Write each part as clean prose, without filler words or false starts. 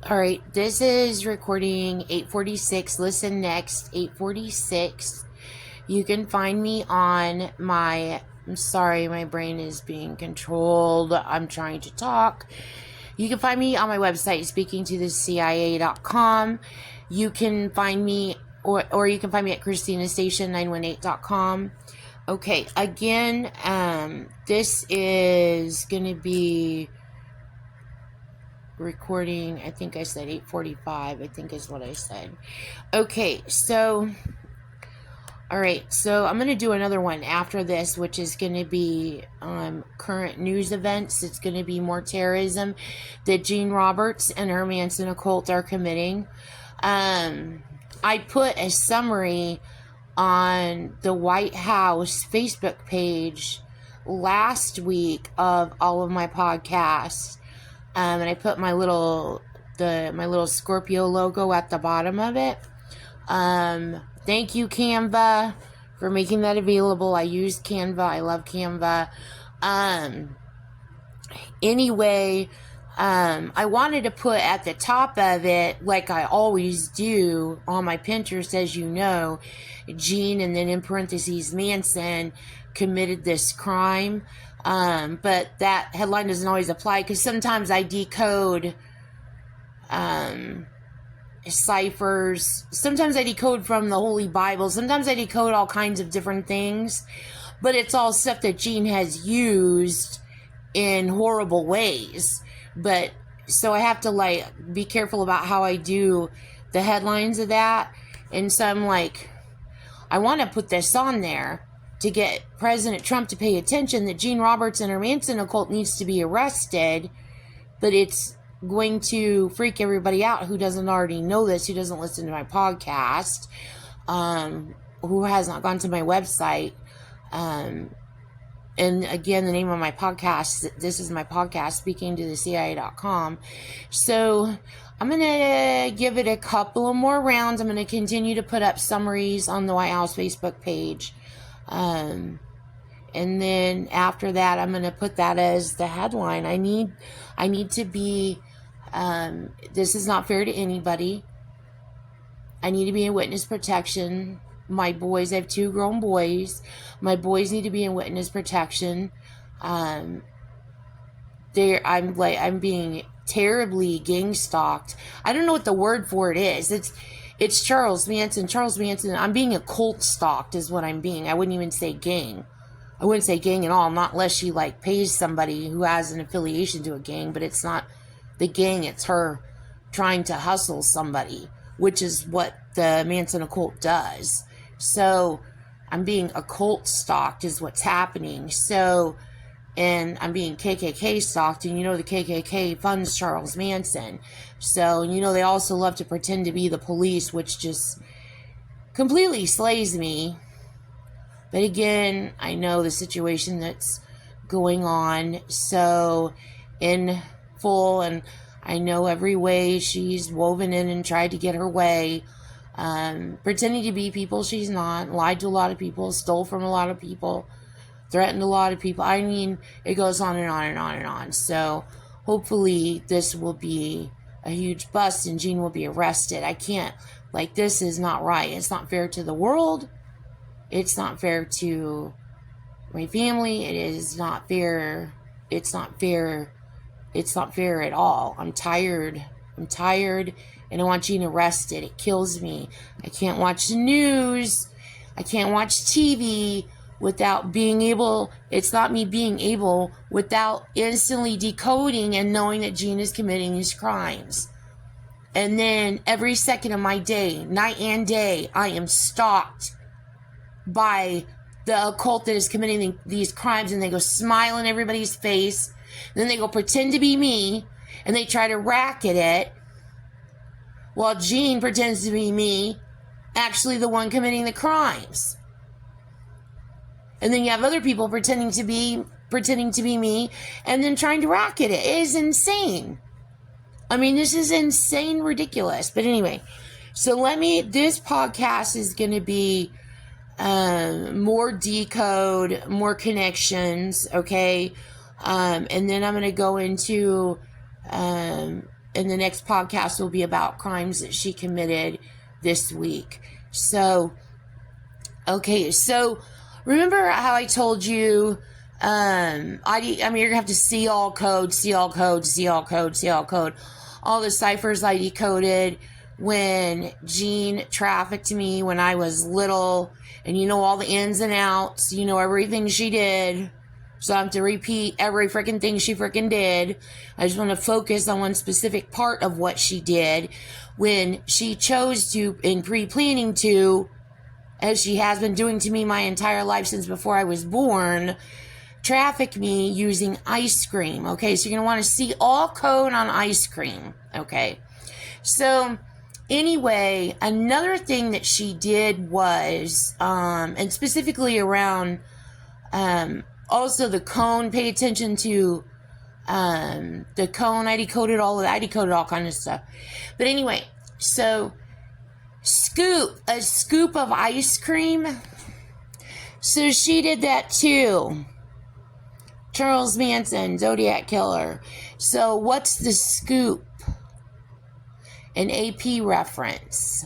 All right, this is recording 846. Listen next, 846. You can find me on I'm sorry, my brain is being controlled. I'm trying to talk. You can find me on my website, speakingtothecia.com. You can find me, or you can find me at christinastation918.com. Okay, again, this is going to be recording, I think I said 8:45, I think is what I said. Okay, so all right, so I'm going to do another one after this, which is going to be current news events. It's going to be more terrorism that Gene Roberts and her Manson occult are committing. I put a summary on the White House Facebook page last week of all of my podcasts. And I put my little Scorpio logo at the bottom of it. Thank you, Canva, for making that available. I use Canva. I love Canva. Anyway, I wanted to put at the top of it, like I always do on my Pinterest, as you know, Gene, and then in parentheses, Manson committed this crime. But that headline doesn't always apply because sometimes I decode ciphers. Sometimes I decode from the Holy Bible. Sometimes I decode all kinds of different things. But it's all stuff that Gene has used in horrible ways. But so I have to be careful about how I do the headlines of that. And so I'm like, I want to put this on there to get President Trump to pay attention that Gene Roberts and her Manson occult needs to be arrested, but it's going to freak everybody out who doesn't already know this, who doesn't listen to my podcast, who has not gone to my website. And again, the name of my podcast, this is my podcast, speakingtothecia.com. So I'm going to give it a couple of more rounds. I'm going to continue to put up summaries on the White House Facebook page. And then after that, I'm going to put that as the headline. I need to be, this is not fair to anybody. I need to be in witness protection. My boys, I have 2 grown boys. My boys need to be in witness protection. I'm being terribly gang stalked. I don't know what the word for it is. It's Charles Manson. I'm being occult stalked is what I'm being. I wouldn't even say gang. I wouldn't say gang at all, not unless she pays somebody who has an affiliation to a gang, but it's not the gang, it's her trying to hustle somebody, which is what the Manson occult does. So I'm being occult stalked is what's happening. So, and I'm being KKK stalked, and the KKK funds Charles Manson. So, they also love to pretend to be the police, which just completely slays me. But again, I know the situation that's going on so in full, and I know every way she's woven in and tried to get her way, pretending to be people she's not, lied to a lot of people, stole from a lot of people, threatened a lot of people. I mean, it goes on and on and on and on. So hopefully this will be a huge bust and Gene will be arrested. I can't, this is not right. It's not fair to the world. It's not fair to my family. It is not fair. It's not fair. It's not fair at all. I'm tired, and I want Gene arrested. It kills me. I can't watch the news. I can't watch TV without being able, it's not me being able, without instantly decoding and knowing that Gene is committing these crimes. And then every second of my day, night and day, I am stalked by the occult that is committing these crimes, and they go smile in everybody's face. Then they go pretend to be me, and they try to racket it, while Gene pretends to be me, actually the one committing the crimes. And then you have other people pretending to be me, and then trying to racket it. It is insane. I mean, this is insane, ridiculous. But anyway, so this podcast is going to be more decode, more connections, okay? And then I'm going to go into and the next podcast will be about crimes that she committed this week. So, okay, so remember how I told you, you're gonna have to see all code, all the ciphers I decoded when Jean trafficked me when I was little, and you know all the ins and outs, you know everything she did. So I have to repeat every freaking thing she freaking did. I just want to focus on one specific part of what she did when she chose to, in pre-planning to, as she has been doing to me my entire life since before I was born, traffic me using ice cream. Okay, so you're going to want to see all code on ice cream. Okay, so anyway, another thing that she did was, and specifically around, also the cone, pay attention to the cone. I decoded all kind of stuff. But anyway, so a scoop of ice cream. So she did that too. Charles Manson, Zodiac Killer. So what's the scoop? An AP reference.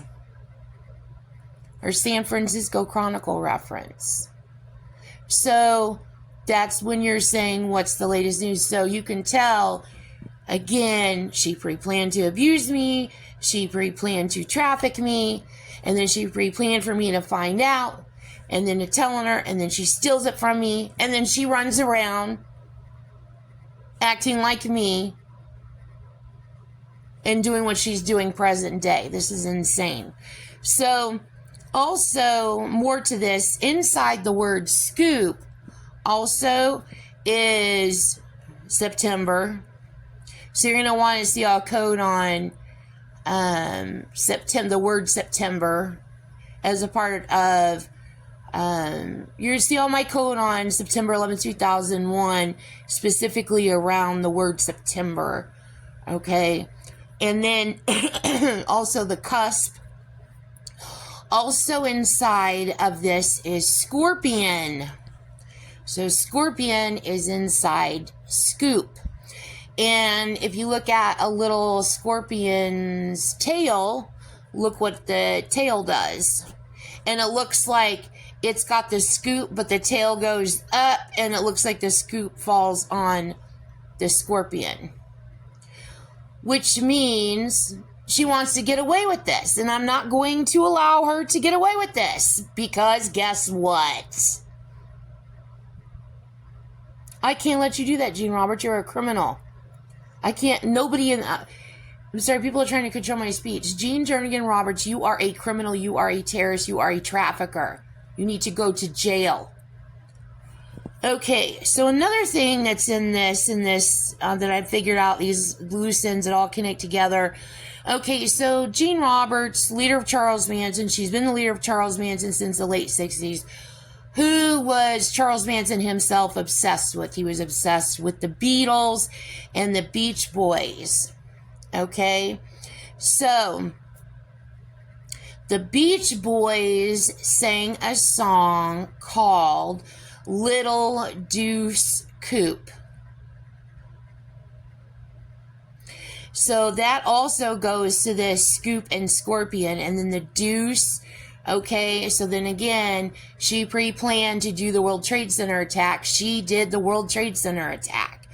Or San Francisco Chronicle reference. So that's when you're saying, what's the latest news? So you can tell, again, she pre-planned to abuse me, she pre-planned to traffic me, and then she pre-planned for me to find out, and then to tell on her, and then she steals it from me, and then she runs around acting like me and doing what she's doing present day. This is insane. So, also, more to this, inside the word scoop, also is September. So you're going to want to see all code on September, the word September, as a part of, you're going to see all my code on September 11, 2001, specifically around the word September. Okay. And then also the cusp. Also inside of this is Scorpion. So Scorpion is inside Scoop. And if you look at a little scorpion's tail, look what the tail does. And it looks like it's got the scoop, but the tail goes up, and it looks like the scoop falls on the scorpion. Which means she wants to get away with this. And I'm not going to allow her to get away with this. Because guess what? I can't let you do that, Gene Roberts. You're a criminal. I can't, nobody in, I'm sorry, people are trying to control my speech. Gene Jernigan Roberts, you are a criminal, you are a terrorist, you are a trafficker. You need to go to jail. Okay, so another thing that's in this, that I figured out, these loose ends that all connect together. Okay, so Gene Roberts, leader of Charles Manson, she's been the leader of Charles Manson since the late 60s. Who was Charles Manson himself obsessed with? He was obsessed with the Beatles and the Beach Boys. Okay? So, the Beach Boys sang a song called Little Deuce Coupe. So, that also goes to the Scoop and Scorpion, and then the Deuce. Okay, so then again, she pre-planned to do the World Trade Center attack. She did the World Trade Center attack.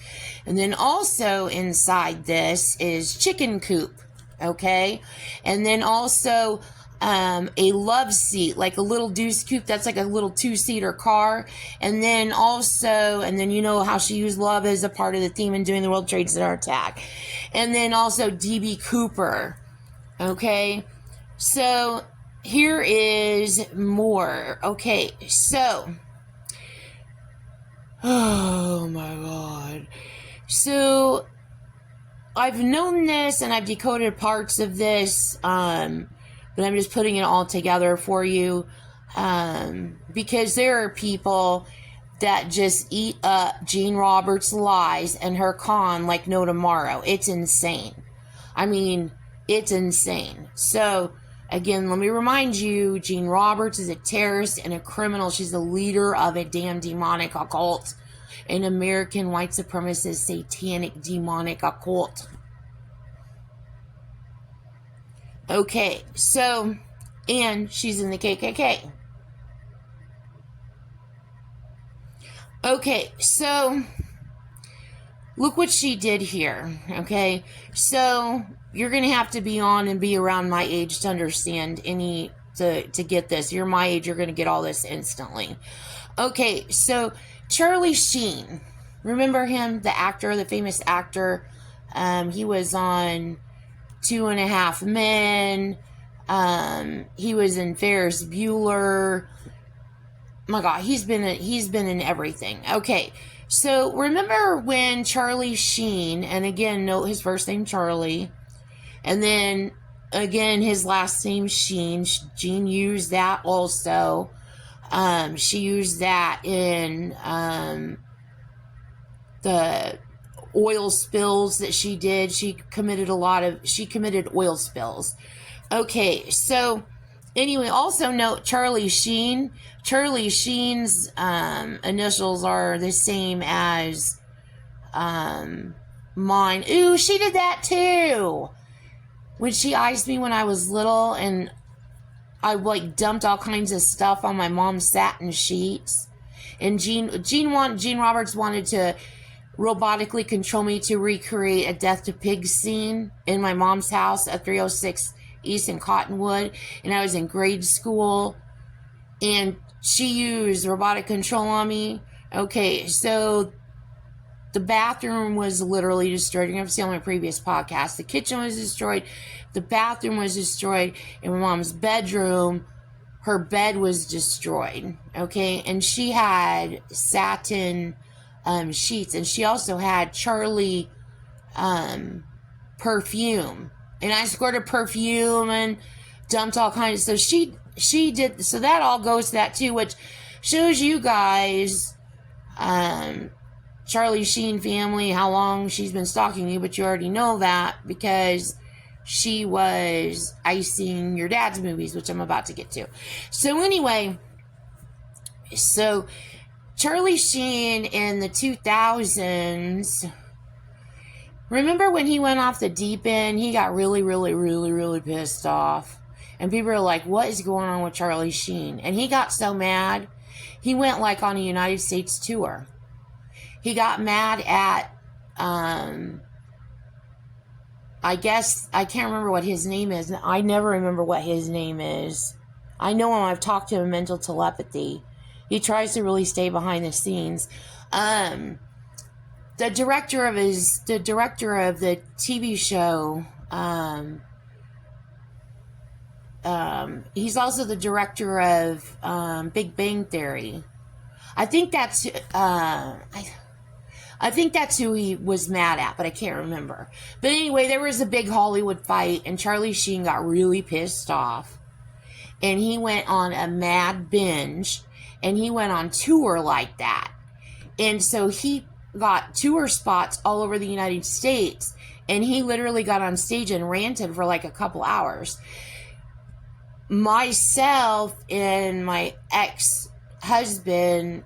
And then also inside this is Chicken Coop. Okay, and then also a love seat, like a little Deuce Coupe. That's like a little two-seater car. And then also, and then you know how she used love as a part of the theme in doing the World Trade Center attack. And then also D.B. Cooper. Okay, so here is more. Okay, so, oh my God. So, I've known this and I've decoded parts of this, but I'm just putting it all together for you, because there are people that just eat up Gene Roberts' lies and her con like no tomorrow. It's insane. I mean, it's insane. So, again, let me remind you, Gene Roberts is a terrorist and a criminal. She's the leader of a damn demonic occult, an American white supremacist satanic demonic occult. Okay, so, and she's in the KKK. Okay, so look what she did here. Okay, so you're gonna have to be on and be around my age to understand to get this. You're my age, you're gonna get all this instantly. Okay, so Charlie Sheen, remember him, the actor, the famous actor? He was on 2.5 Men. He was in Ferris Bueller. My God, he's been in everything. Okay, so remember when Charlie Sheen, and again, note his first name Charlie, and then again his last name Sheen. Jean used that also. She used that in the oil spills that she did. She committed oil spills. Okay, so anyway, also note Charlie Sheen. Charlie Sheen's initials are the same as mine. Ooh, she did that too. When she iced me when I was little, and I like dumped all kinds of stuff on my mom's satin sheets. And Gene Roberts wanted to robotically control me to recreate a Death to Pigs scene in my mom's house at 306 East in Cottonwood. And I was in grade school, and she used robotic control on me. Okay, so the bathroom was literally destroyed. You're going to see on my previous podcast. The kitchen was destroyed. The bathroom was destroyed. In my mom's bedroom, her bed was destroyed. Okay, and she had satin sheets. And she also had Charlie perfume. And I squirted perfume and dumped all kinds. So she did. So that all goes to that too, which shows you guys Charlie Sheen family, how long she's been stalking you, but you already know that because she was icing your dad's movies, which I'm about to get to. So anyway, so Charlie Sheen in the 2000s, remember when he went off the deep end, he got really, really, really, really pissed off. And people are like, what is going on with Charlie Sheen? And he got so mad, he went like on a United States tour. He got mad at, I guess, I can't remember what his name is. I never remember what his name is. I know him, I've talked to him, mental telepathy. He tries to really stay behind the scenes. The director of the TV show, he's also the director of Big Bang Theory. I think that's who he was mad at, but I can't remember. But anyway, there was a big Hollywood fight, and Charlie Sheen got really pissed off. And he went on a mad binge, and he went on tour like that. And so he got tour spots all over the United States, and he literally got on stage and ranted for like a couple hours. Myself and my ex-husband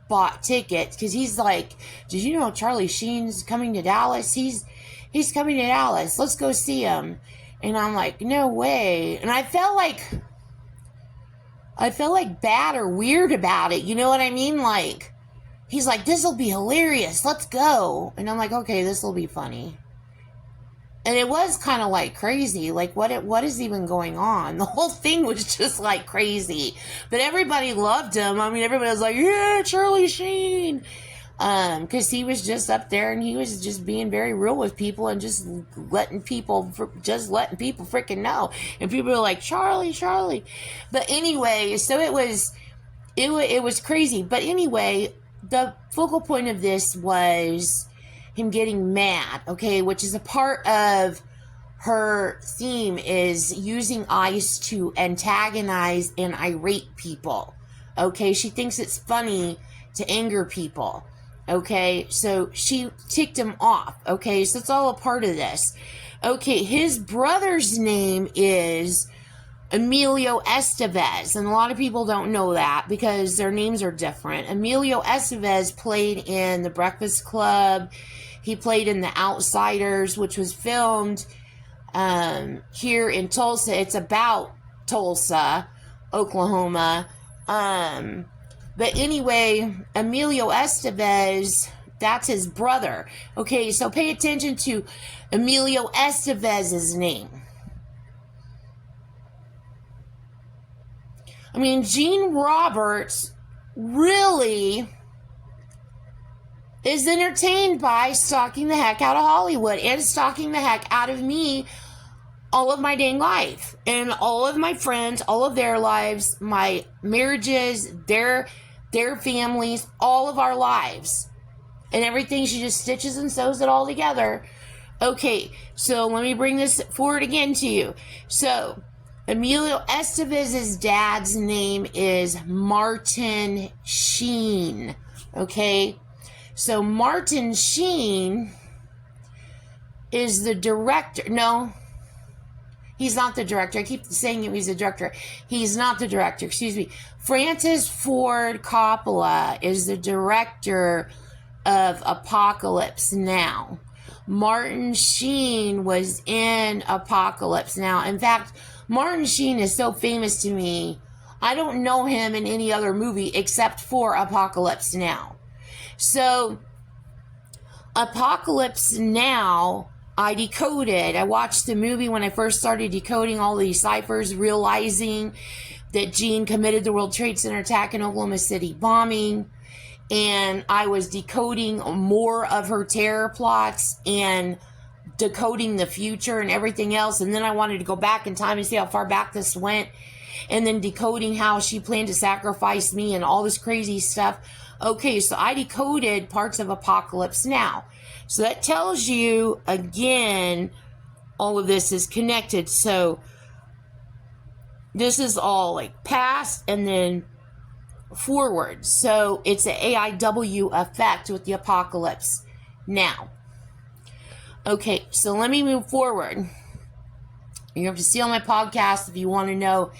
bought tickets because he's like, did you know Charlie Sheen's coming to Dallas? He's coming to Dallas. Let's go see him. And I'm like, no way. And I felt like bad or weird about it. You know what I mean? Like, he's like, this will be hilarious. Let's go. And I'm like, okay, this will be funny. And it was kind of like crazy. Like, what is even going on? The whole thing was just like crazy. But everybody loved him. I mean, everybody was like, yeah, Charlie Sheen. Because he was just up there and he was just being very real with people and just letting people freaking know. And people were like, Charlie. But anyway, so it was crazy. But anyway, the focal point of this was him getting mad, okay, which is a part of her theme, is using ice to antagonize and irate people, okay? She thinks it's funny to anger people, okay? So she ticked him off, okay? So it's all a part of this. Okay, his brother's name is Emilio Estevez, and a lot of people don't know that because their names are different. Emilio Estevez played in The Breakfast Club. He played in The Outsiders, which was filmed here in Tulsa. It's about Tulsa, Oklahoma. But anyway, Emilio Estevez, that's his brother. Okay, so pay attention to Emilio Estevez's name. I mean, Gene Roberts really is entertained by stalking the heck out of Hollywood and stalking the heck out of me all of my dang life. And all of my friends, all of their lives, my marriages, their families, all of our lives. And everything, she just stitches and sews it all together. Okay, so let me bring this forward again to you. So, Emilio Estevez's dad's name is Martin Sheen. Okay? So, Martin Sheen is the director. No, he's not the director. I keep saying he's the director. He's not the director. Excuse me. Francis Ford Coppola is the director of Apocalypse Now. Martin Sheen was in Apocalypse Now. In fact, Martin Sheen is so famous to me, I don't know him in any other movie except for Apocalypse Now. So, Apocalypse Now, I decoded. I watched the movie when I first started decoding all these ciphers, realizing that Jean committed the World Trade Center attack and Oklahoma City bombing. And I was decoding more of her terror plots and decoding the future and everything else. And then I wanted to go back in time and see how far back this went. And then decoding how she planned to sacrifice me and all this crazy stuff. Okay, so I decoded parts of Apocalypse Now. So that tells you, again, all of this is connected. So this is all like past and then forward. So it's an AIW effect with the Apocalypse Now. Okay, so let me move forward. You have to see on my podcast if you want to know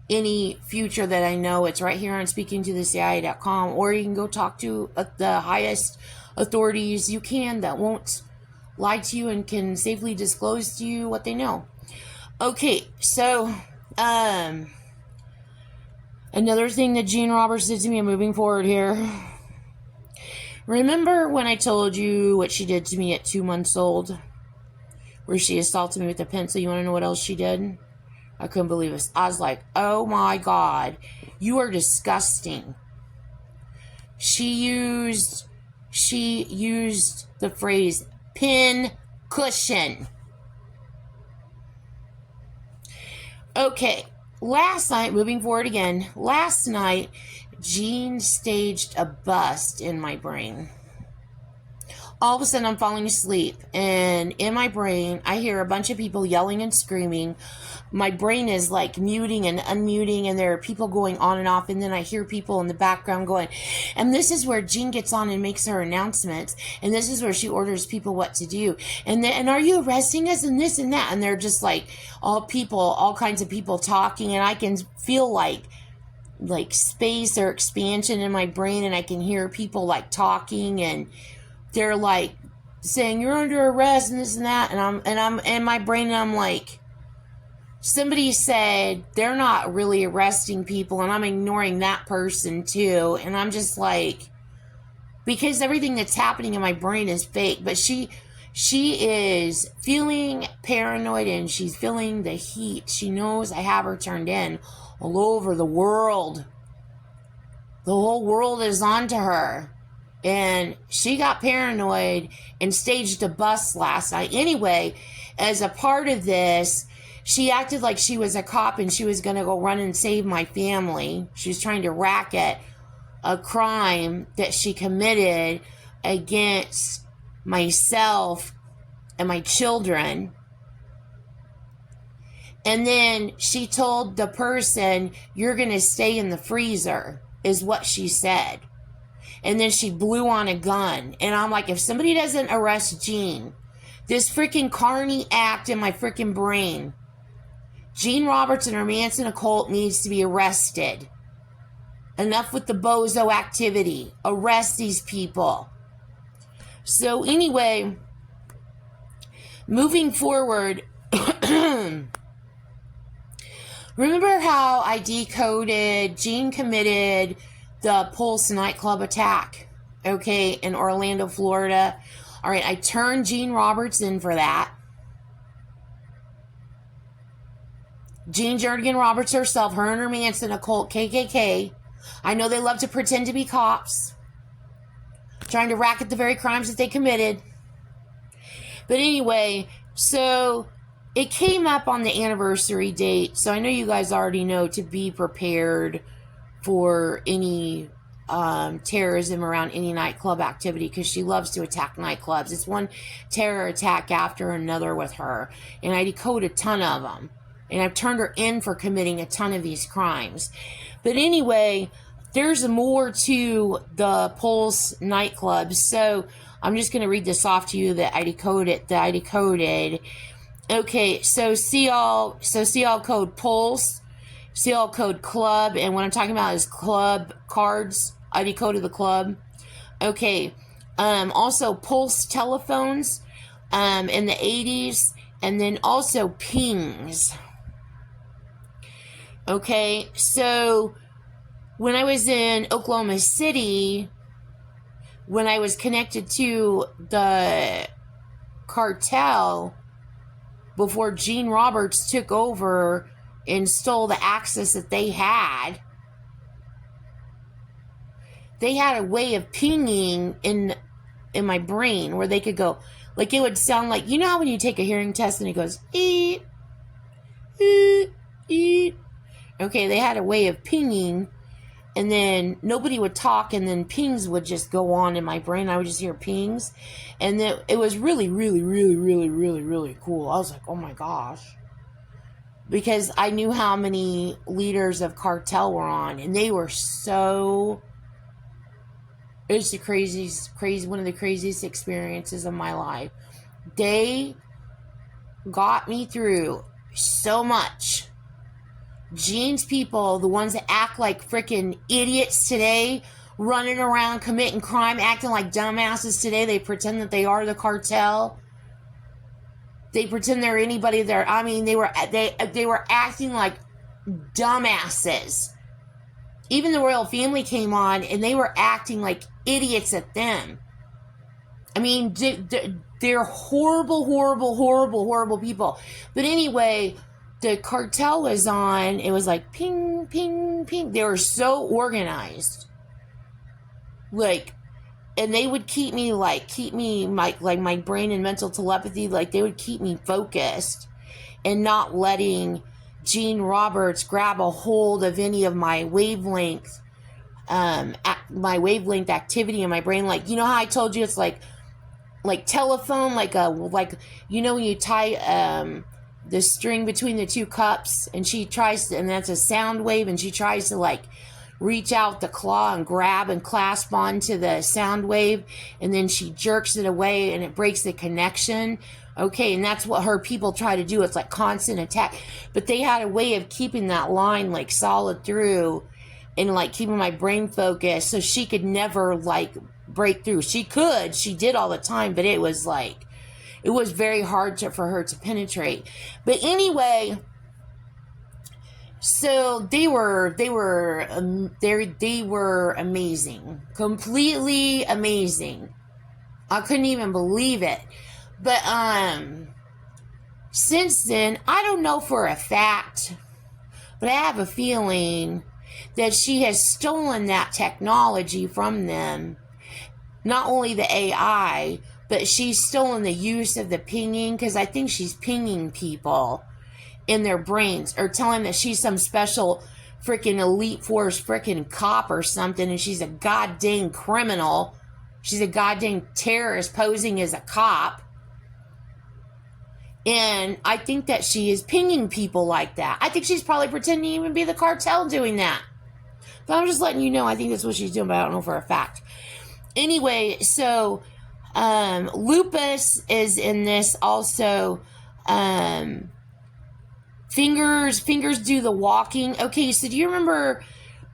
any future that I know. It's right here on speakingtothecia.com, or you can go talk to the highest authorities you can that won't lie to you and can safely disclose to you what they know. Okay, so another thing that Gene Roberts did to me, I'm moving forward here. Remember when I told you what she did to me at 2 months old? Where she assaulted me with a pencil. You want to know what else she did? I couldn't believe it. I was like, oh my God, you are disgusting. She used the phrase pin cushion. Okay, last night, moving forward again, last night, Jean staged a bust in my brain. All of a sudden, I'm falling asleep, and in my brain, I hear a bunch of people yelling and screaming. My brain is like muting and unmuting, and there are people going on and off, and then I hear people in the background going, and this is where Jean gets on and makes her announcements, and this is where she orders people what to do, and are you arresting us, and this and that, and they're just like all kinds of people talking, and I can feel like space or expansion in my brain, and I can hear people like talking, and they're like saying you're under arrest and this and that, and I'm in my brain, and I'm like, somebody said they're not really arresting people, and I'm ignoring that person too, and I'm just like, because everything that's happening in my brain is fake. But she is feeling paranoid, and she's feeling the heat. She knows I have her turned in all over the world. The whole world is onto her. And she got paranoid and staged a bust last night. Anyway, as a part of this, she acted like she was a cop and she was going to go run and save my family. She was trying to racket a crime that she committed against myself and my children. And then she told the person, you're going to stay in the freezer, is what she said. And then she blew on a gun. And I'm like, if somebody doesn't arrest Jean, this freaking Carney Act in my freaking brain, Gene Roberts and her Manson occult needs to be arrested. Enough with the bozo activity. Arrest these people. So anyway, moving forward, Remember how I decoded Gene committed the Pulse nightclub attack, okay, in Orlando, Florida? All right, I turned Gene Roberts in for that. Jean Jernigan Roberts herself, her and her Manson occult, KKK. I know they love to pretend to be cops, trying to racket the very crimes that they committed. But anyway, so it came up on the anniversary date, so I know you guys already know to be prepared for any terrorism around any nightclub activity, because she loves to attack nightclubs. It's one terror attack after another with her, and I decoded a ton of them, and I've turned her in for committing a ton of these crimes. But anyway, there's more to the Pulse nightclub, so I'm just going to read this off to you that I decoded. Okay, so CL code Pulse, CL code Club, and what I'm talking about is club cards. I decoded the club. Okay, also Pulse telephones in the 80s, and then also pings. Okay, so when I was in Oklahoma City, when I was connected to the cartel, before Gene Roberts took over and stole the access that they had a way of pinging in my brain where they could go, like, it would sound like, you know how when you take a hearing test and it goes, eep, eep, eep. Okay, they had a way of pinging, and then nobody would talk, and then pings would just go on in my brain. I would just hear pings, and then it was really, really, really, really, really, really cool. I was like, oh my gosh. Because I knew how many leaders of cartel were on, and they were so... It was the crazy, one of the craziest experiences of my life. They got me through so much. Gene's people, the ones that act like freaking idiots today, running around committing crime, acting like dumbasses today. They pretend that they are the cartel. They pretend they're anybody there. I mean, they were acting like dumbasses. Even the royal family came on, and they were acting like idiots at them. I mean, they're horrible, horrible, horrible, horrible people. But anyway, the cartel was on. It was like ping, ping, ping. They were so organized. Like, and they would keep me my brain and mental telepathy, like they would keep me focused and not letting Gene Roberts grab a hold of any of my wavelength activity in my brain. Like, you know how I told you it's like telephone, like you know when you tie the string between the two cups, and she tries to, and that's a sound wave, and she tries to like reach out the claw and grab and clasp onto the sound wave, and then she jerks it away and it breaks the connection. Okay, and that's what her people try to do. It's like constant attack. But they had a way of keeping that line like solid through, and like keeping my brain focused so she could never like break through. She did all the time, but it was very hard for her to penetrate. But anyway, so they were amazing, completely amazing. I couldn't even believe it. But since then, I don't know for a fact, but I have a feeling that she has stolen that technology from them. Not only the AI, but she's stolen the use of the pinging, because I think she's pinging people in their brains, or telling that she's some special freaking elite force freaking cop or something, and she's a goddamn criminal. She's a goddamn terrorist posing as a cop. And I think that she is pinging people like that. I think she's probably pretending to even be the cartel doing that. But I'm just letting you know, I think that's what she's doing, but I don't know for a fact. Anyway, so Lupus is in this also. Fingers do the walking. Okay, so do you remember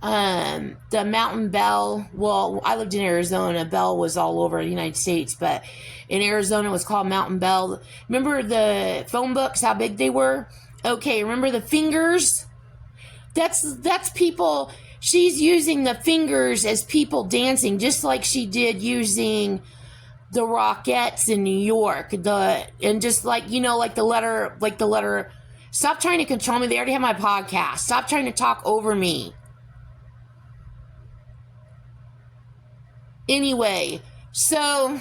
the Mountain Bell. Well, I lived in Arizona. Bell was all over the United States, but in Arizona it was called Mountain Bell. Remember the phone books, how big they were? Okay, remember the fingers? That's people. She's using the fingers as people dancing, just like she did using the Rockettes in New York. And just like, like the letter. Stop trying to control me. They already have my podcast. Stop trying to talk over me. Anyway, so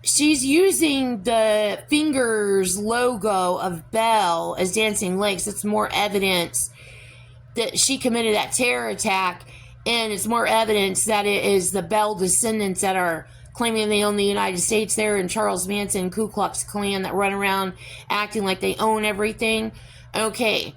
she's using the fingers logo of Bell as dancing legs. It's more evidence that she committed that terror attack, and it's more evidence that it is the Bell descendants that are claiming they own the United States. They're in Charles Manson, Ku Klux Klan, that run around acting like they own everything. Okay.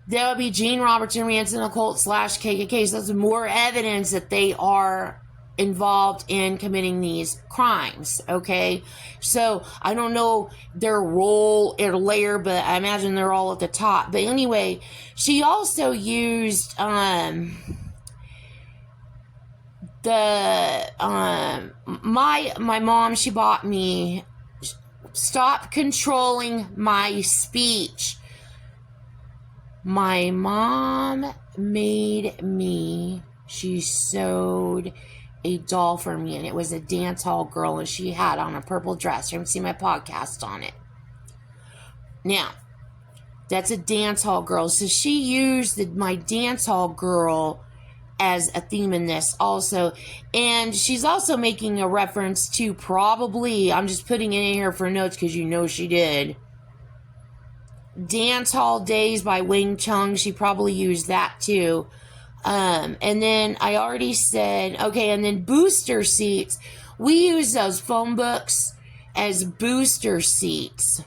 That would be Gene Robertson, Manson occult / KKK. So that's more evidence that they are involved in committing these crimes. Okay. So I don't know their role or layer, but I imagine they're all at the top. But anyway, she also used, my mom, she bought me Stop Controlling My Speech. My mom made me, she sewed a doll for me, and it was a dance hall girl, and she had on a purple dress. You haven't seen my podcast on it. Now, that's a dance hall girl. So she used my dance hall girl as a theme in this also. And she's also making a reference to probably, I'm just putting it in here for notes because she did, Dance Hall Days by Wing Chung. She probably used that too. And then I already said, okay, and then booster seats. We use those phone books as booster seats,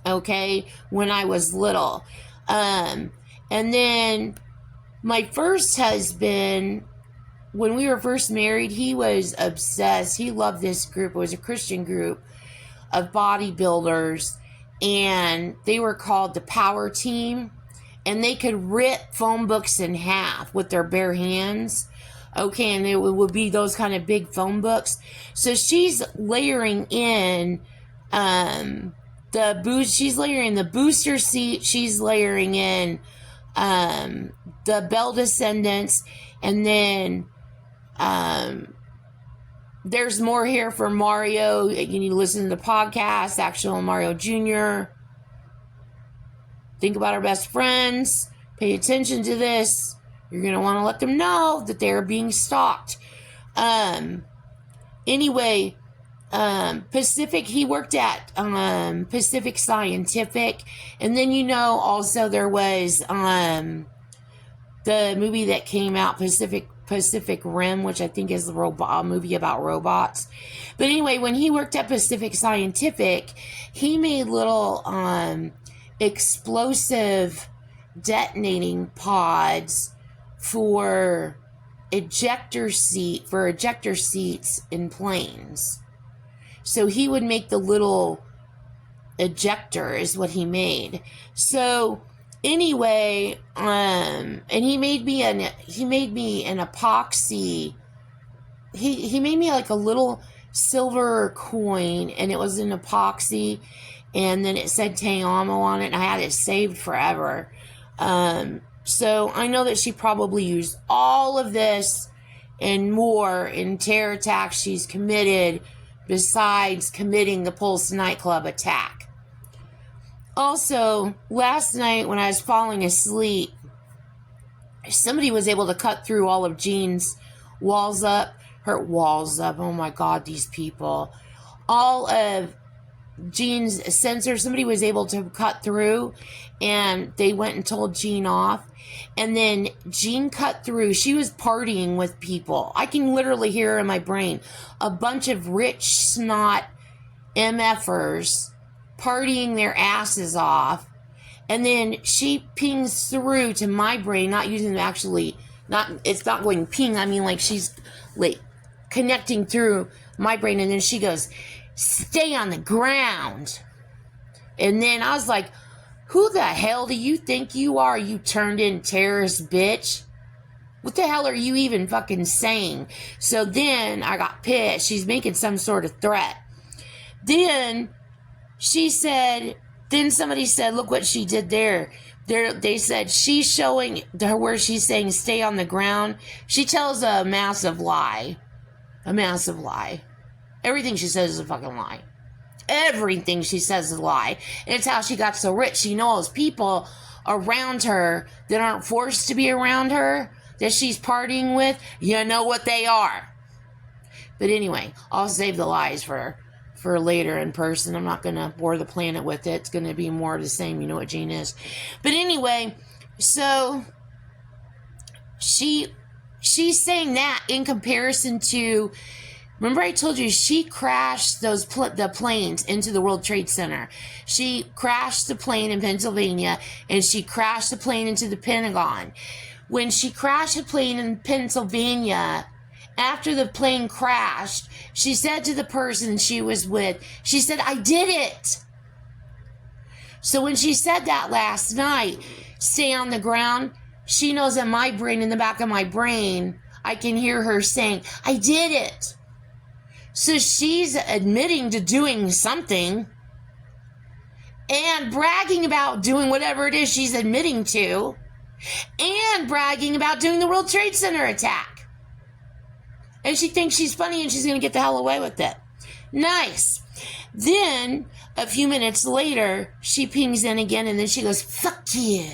okay, when I was little. And then my first husband, when we were first married, he was obsessed. He loved this group. It was a Christian group of bodybuilders, and they were called the Power Team, and they could rip phone books in half with their bare hands. Okay, and it would be those kind of big phone books. So she's layering in she's layering the booster seat, she's layering in the Bell descendants, and then there's more here for Mario. You need to listen to the podcast, Actual Mario Jr. Think about our best friends. Pay attention to this. You're going to want to let them know that they're being stalked. Anyway, Pacific, he worked at Pacific Scientific. And then, also there was the movie that came out, Pacific Rim, which I think is a movie about robots. But anyway, when he worked at Pacific Scientific, he made little explosive detonating pods for ejector seats in planes. So he would make the little ejector is what he made. So anyway, and he made me an epoxy. He made me like a little silver coin, and it was an epoxy, and then it said Te Amo on it, and I had it saved forever. So I know that she probably used all of this and more in terror attacks she's committed, besides committing the Pulse nightclub attack. Also, last night when I was falling asleep, somebody was able to cut through all of Jean's walls up. Oh my God, these people. All of Jean's sensors, somebody was able to cut through, and they went and told Jean off. And then Jean cut through. She was partying with people. I can literally hear her in my brain. A bunch of rich snot MFers partying their asses off. And then she pings through to my brain, not using it's not going ping. I mean, like, she's like connecting through my brain. And then she goes, "Stay on the ground." And then I was like, Who the hell do you think you are, you turned-in terrorist bitch? What the hell are you even fucking saying? So then I got pissed. She's making some sort of threat. Then somebody said, look what she did there. They said she's showing her where she's saying stay on the ground. She tells a massive lie. A massive lie. Everything she says is a fucking lie. Everything she says is a lie. And it's how she got so rich. You know, all those people around her that aren't forced to be around her, that she's partying with, you know what they are. But anyway, I'll save the lies for later in person. I'm not going to bore the planet with it. It's going to be more of the same. You know what Gene is. But anyway, so she's saying that in comparison to, remember I told you she crashed the planes into the World Trade Center. She crashed the plane in Pennsylvania, and she crashed the plane into the Pentagon. When she crashed the plane in Pennsylvania, after the plane crashed, she said to the person she was with, she said, I did it. So when she said that last night, stay on the ground, she knows in my brain, in the back of my brain, I can hear her saying, I did it. So she's admitting to doing something and bragging about doing whatever it is she's admitting to, and bragging about doing the World Trade Center attack. And she thinks she's funny and she's going to get the hell away with it. Nice. Then, a few minutes later, she pings in again and then she goes, fuck you.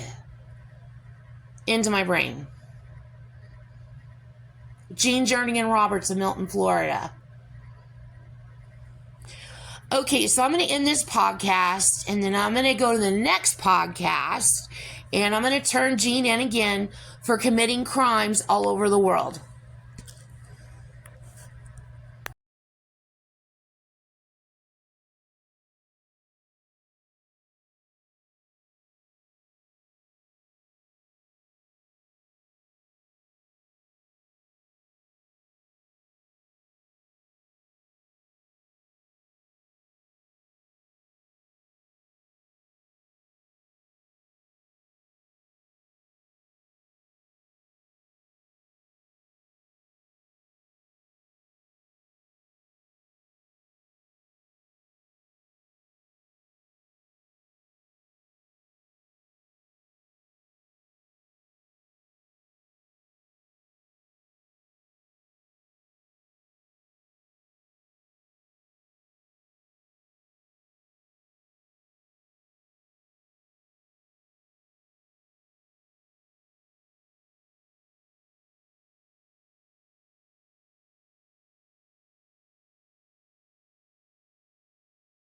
Into my brain. Jean Jernigan Roberts of Milton, Florida. Okay, so I'm going to end this podcast and then I'm going to go to the next podcast and I'm going to turn Jean in again for committing crimes all over the world.